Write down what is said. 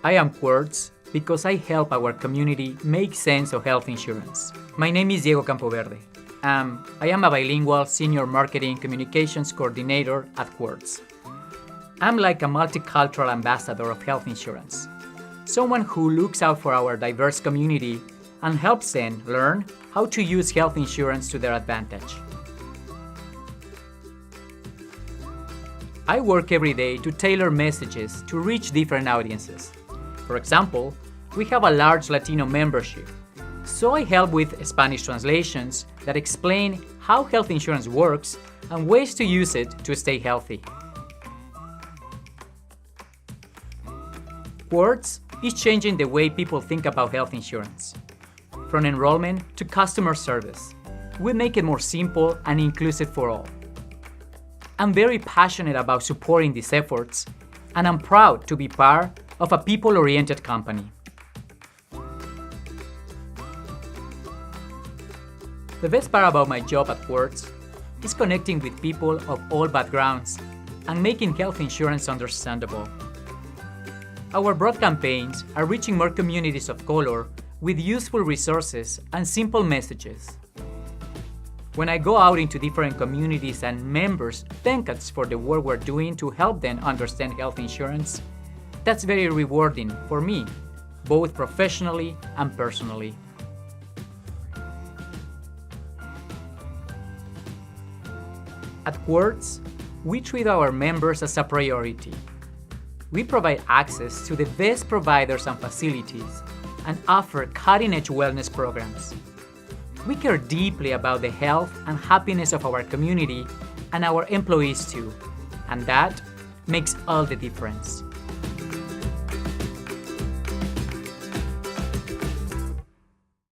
I am Quartz because I help our community make sense of health insurance. My name is Diego Campoverde. I am a bilingual senior marketing communications coordinator at Quartz. I'm like a multicultural ambassador of health insurance, someone who looks out for our diverse community and helps them learn how to use health insurance to their advantage. I work every day to tailor messages to reach different audiences. For example, we have a large Latino membership, so I help with Spanish translations that explain how health insurance works and ways to use it to stay healthy. Quartz is changing the way people think about health insurance. From enrollment to customer service, we make it more simple and inclusive for all. I'm very passionate about supporting these efforts, and I'm proud to be part of a people-oriented company. The best part about my job at Quartz is connecting with people of all backgrounds and making health insurance understandable. Our broad campaigns are reaching more communities of color with useful resources and simple messages. When I go out into different communities and members thank us for the work we're doing to help them understand health insurance, that's very rewarding for me, both professionally and personally. At Quartz, we treat our members as a priority. We provide access to the best providers and facilities and offer cutting-edge wellness programs. We care deeply about the health and happiness of our community and our employees too, and that makes all the difference.